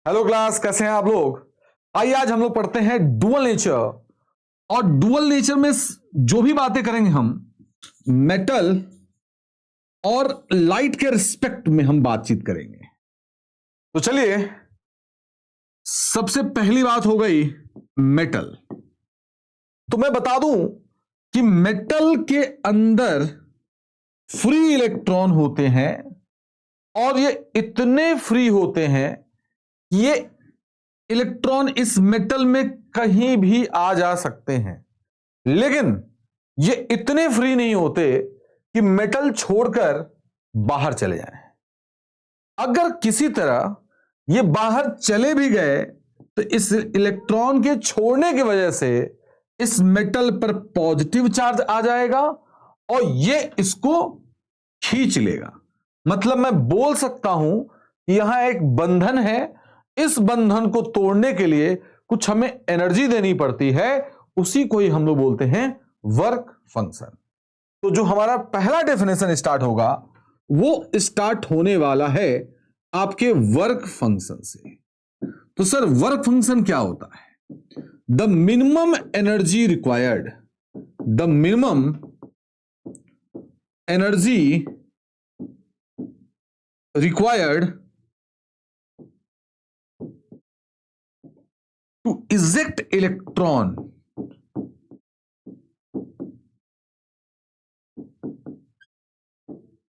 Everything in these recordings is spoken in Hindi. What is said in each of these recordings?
हेलो क्लास, कैसे हैं आप लोग। आइए आज हम लोग पढ़ते हैं डुअल नेचर। और डुअल नेचर में जो भी बातें करेंगे हम मेटल और लाइट के रिस्पेक्ट में हम बातचीत करेंगे। तो चलिए, सबसे पहली बात हो गई मेटल। तो मैं बता दूं कि मेटल के अंदर फ्री इलेक्ट्रॉन होते हैं और ये इतने फ्री होते हैं कि ये इलेक्ट्रॉन इस मेटल में कहीं भी आ जा सकते हैं, लेकिन ये इतने फ्री नहीं होते कि मेटल छोड़कर बाहर चले जाएं। अगर किसी तरह ये बाहर चले भी गए तो इस इलेक्ट्रॉन के छोड़ने की वजह से इस मेटल पर पॉजिटिव चार्ज आ जाएगा और ये इसको खींच लेगा। मतलब मैं बोल सकता हूं कि यहां एक बंधन है, इस बंधन को तोड़ने के लिए कुछ हमें एनर्जी देनी पड़ती है, उसी को ही हम लोग बोलते हैं वर्क फंक्शन। तो जो हमारा पहला डेफिनेशन स्टार्ट होगा वो स्टार्ट होने वाला है आपके वर्क फंक्शन से। तो सर, वर्क फंक्शन क्या होता है? The minimum energy required, the minimum energy required to eject electron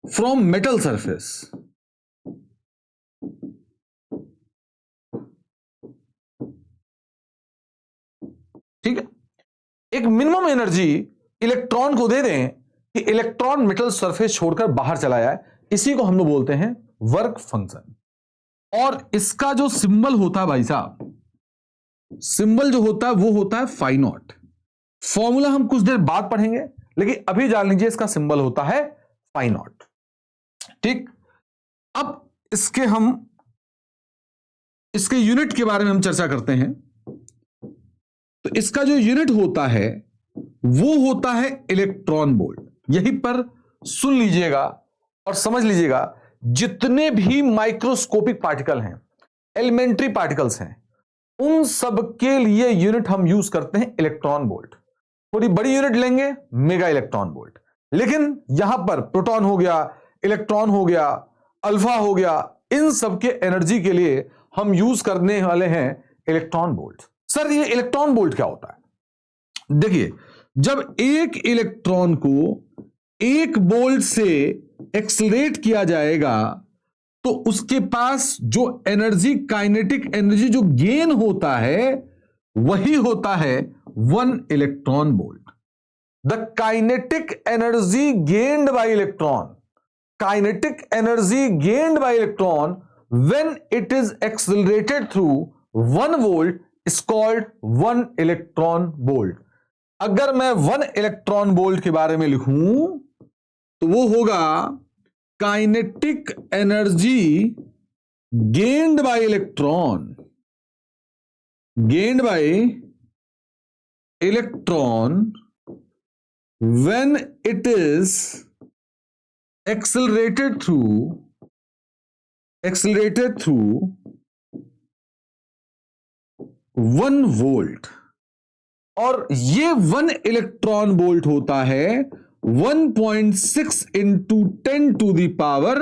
from metal surface ठीक है। एक मिनिमम एनर्जी इलेक्ट्रॉन को दे दें कि इलेक्ट्रॉन मेटल सरफेस छोड़कर बाहर चला जाए, इसी को हम लोग बोलते हैं वर्क फंक्शन। और इसका जो सिंबल होता है भाई साहब, सिंबल जो होता है वो होता है फाई नॉट। फॉर्मूला हम कुछ देर बाद पढ़ेंगे, लेकिन अभी जान लीजिए इसका सिंबल होता है फाई नॉट। ठीक, अब इसके यूनिट के बारे में हम चर्चा करते हैं। तो इसका जो यूनिट होता है वो होता है इलेक्ट्रॉन वोल्ट। यहीं पर सुन लीजिएगा और समझ लीजिएगा, जितने भी माइक्रोस्कोपिक पार्टिकल हैं, एलिमेंट्री पार्टिकल्स हैं, उन सब के लिए यूनिट हम यूज करते हैं इलेक्ट्रॉन वोल्ट। थोड़ी बड़ी यूनिट लेंगे मेगा इलेक्ट्रॉन वोल्ट, लेकिन यहां पर प्रोटॉन हो गया, इलेक्ट्रॉन हो गया, अल्फा हो गया, इन सब के एनर्जी के लिए हम यूज करने वाले हैं इलेक्ट्रॉन वोल्ट। सर, ये इलेक्ट्रॉन वोल्ट क्या होता है? देखिए, जब एक इलेक्ट्रॉन को एक वोल्ट से एक्सलरेट किया जाएगा तो उसके पास जो एनर्जी, काइनेटिक एनर्जी जो गेन होता है वही होता है 1 electron volt. The kinetic energy gained by electron, kinetic energy gained by electron when it is accelerated through 1 volt is called 1 electron volt. अगर मैं 1 इलेक्ट्रॉन वोल्ट के बारे में लिखूं तो वो होगा kinetic energy gained by electron, gained by electron when it is accelerated through 1 volt. और ये 1 इलेक्ट्रॉन वोल्ट होता है 1.6 into 10 to the power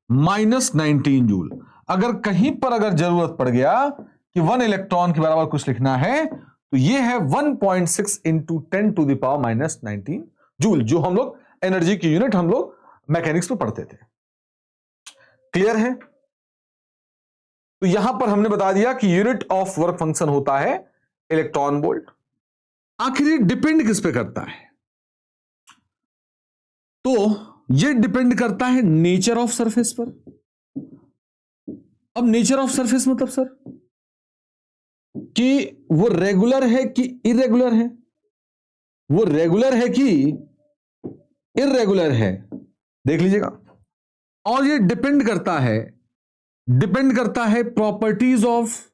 -19 joule. अगर कहीं पर अगर जरूरत पड़ गया कि 1 इलेक्ट्रॉन के बराबर कुछ लिखना है तो यह है 1.6 into 10 to the power -19 joule, जो हम लोग एनर्जी की यूनिट हम लोग मैकेनिक्स में पढ़ते थे। क्लियर है? तो यहां पर हमने बता दिया कि यूनिट ऑफ वर्क फंक्शन होता है इलेक्ट्रॉन वोल्ट। आखिर ये डिपेंड किस पे करता है? तो ये डिपेंड करता है नेचर ऑफ सरफेस पर। अब नेचर ऑफ सरफेस मतलब सर कि वो रेगुलर है कि इरेगुलर है, वो रेगुलर है कि इरेगुलर है, देख लीजिएगा। और ये डिपेंड करता है प्रॉपर्टीज ऑफ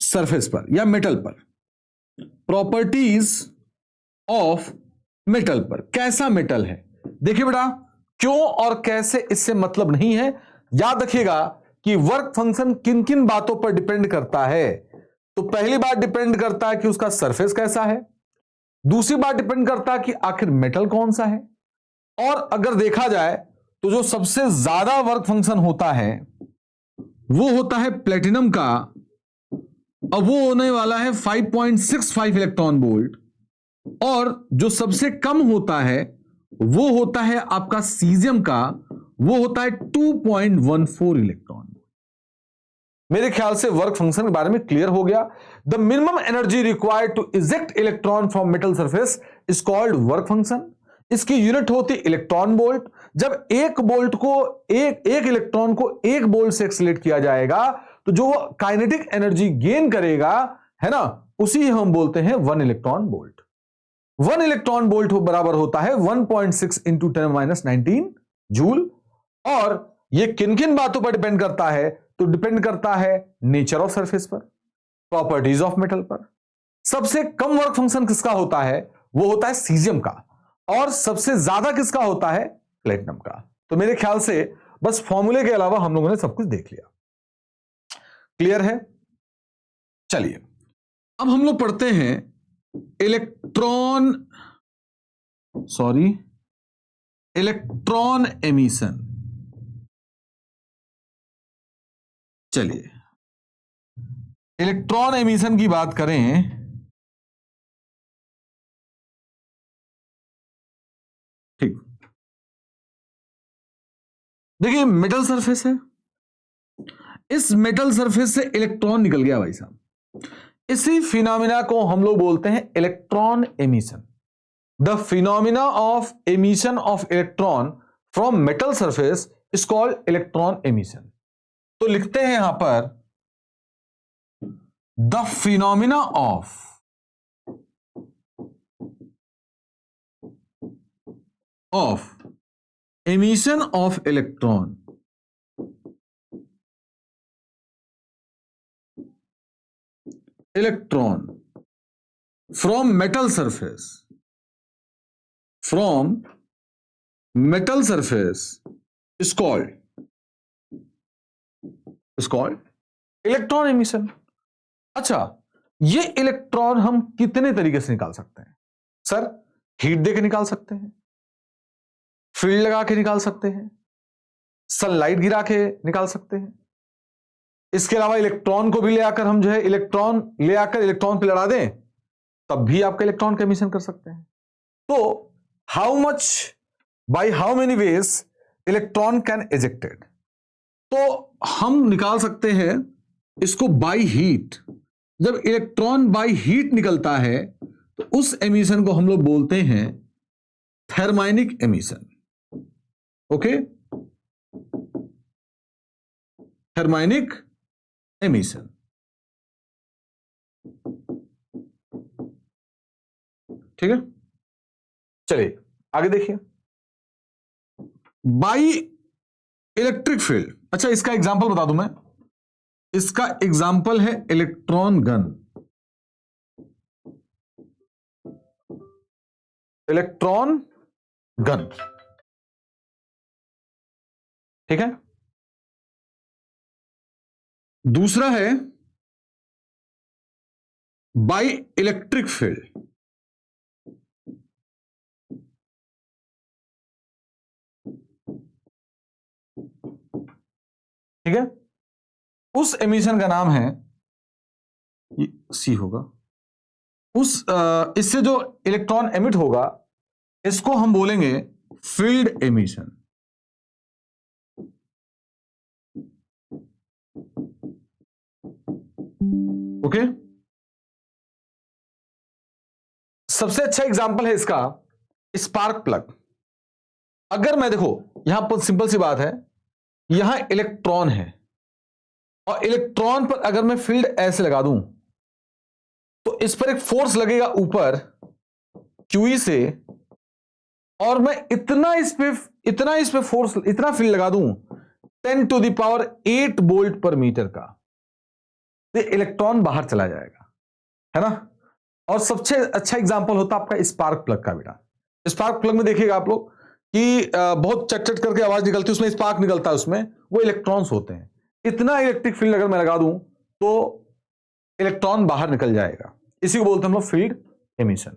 सरफेस पर या मेटल पर, प्रॉपर्टीज ऑफ मेटल पर। कैसा मेटल है? देखिए बेटा, क्यों और कैसे इससे मतलब नहीं है। याद रखिएगा कि वर्क फंक्शन किन किन बातों पर डिपेंड करता है, तो पहली बात डिपेंड करता है कि उसका सरफेस कैसा है, दूसरी बात डिपेंड करता है कि आखिर मेटल कौन सा है, और अगर देखा जाए तो जो सबसे ज्यादा वर्क फंक्शन होता है वो होता है प्लेटिनम का, अब वो होने वाला है 5.65 इलेक्ट्रॉन वोल्ट, और जो सबसे कम होता है वो होता है आपका सीजियम का, वो होता है 2.14 इलेक्ट्रॉन। मेरे ख्याल से वर्क फंक्शन के बारे में क्लियर हो गया। The minimum energy required to eject electron from metal surface is called work function. इसकी यूनिट होती इलेक्ट्रॉन वोल्ट। जब एक बोल्ट को एक इलेक्ट्रॉन को एक बोल्ट से एक्सीलरेट किया जाएगा तो जो काइनेटिक एनर्जी गेन करेगा, है ना, उसी हम बोलते हैं 1 इलेक्ट्रॉन वोल्ट। 1 इलेक्ट्रॉन वोल्ट बराबर होता है 1.6 इंटू 10⁻19 जूल। और ये किन किन बातों पर डिपेंड करता है, तो डिपेंड करता है नेचर ऑफ सरफेस पर, प्रॉपर्टीज ऑफ मेटल पर। सबसे कम वर्क फंक्शन किसका होता है, वो होता है सीजियम का, और सबसे ज्यादा किसका होता है, प्लेटिनम का। तो मेरे ख्याल से बस फॉर्मूले के अलावा हम लोगों ने सब कुछ देख लिया। क्लियर है? चलिए अब हम लोग पढ़ते हैं इलेक्ट्रॉन एमिशन। चलिए इलेक्ट्रॉन एमिशन की बात करें, ठीक, देखिए मेटल सरफेस है, इस मेटल सरफेस से इलेक्ट्रॉन निकल गया भाई साहब। इसी फिनोमिना को हम लोग बोलते हैं electron emission. The phenomena of emission of electron from metal surface is called electron emission. तो लिखते हैं यहां पर the phenomena of emission of electron from metal surface is called electron emission. अच्छा, ये इलेक्ट्रॉन हम कितने तरीके से निकाल सकते हैं? सर, हीट देके निकाल सकते हैं, फील्ड लगा के निकाल सकते हैं, सनलाइट गिरा के निकाल सकते हैं। इसके अलावा इलेक्ट्रॉन को भी ले आकर हम जो है इलेक्ट्रॉन पे लड़ा दें, तब भी आपका इलेक्ट्रॉन का एमिशन कर सकते हैं। तो how much by how many ways electron can ejected, तो हम निकाल सकते हैं इसको बाय हीट। जब इलेक्ट्रॉन बाय हीट निकलता है तो उस एमिशन को हम लोग बोलते हैं thermionic emission. Okay, thermionic emission. ठीक है, चलिए आगे देखिए। बाई इलेक्ट्रिक फील्ड, अच्छा इसका एग्जांपल बता दूं मैं, इसका एग्जांपल है इलेक्ट्रॉन गन। इलेक्ट्रॉन गन, ठीक है। दूसरा है बाई इलेक्ट्रिक फील्ड। ठीक है, उस एमिशन का नाम है, सी होगा, उस इससे जो इलेक्ट्रॉन एमिट होगा इसको हम बोलेंगे फील्ड एमिशन। ओके, सबसे अच्छा एग्जांपल है इसका स्पार्क प्लग। अगर मैं देखो यहां पर सिंपल सी बात है, यहां इलेक्ट्रॉन है और इलेक्ट्रॉन पर अगर मैं फील्ड ऐसे लगा दूं तो इस पर एक फोर्स लगेगा ऊपर QE से, और मैं इतना इस पे फोर्स, इतना फील्ड लगा दूं 10⁸ वोल्ट पर मीटर का, तो इलेक्ट्रॉन बाहर चला जाएगा, है ना। और सबसे अच्छा एग्जांपल होता है आपका स्पार्क प्लग का बेटा। स्पार्क प्लग में देखिएगा आप लोग कि बहुत चट चट करके आवाज निकलती है, उसमें स्पार्क निकलता है, उसमें वो इलेक्ट्रॉन्स होते हैं। इतना इलेक्ट्रिक फील्ड अगर मैं लगा दूं तो इलेक्ट्रॉन बाहर निकल जाएगा। इसी को बोलते हैं हम लोग फील्ड एमिशन।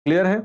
क्लियर है?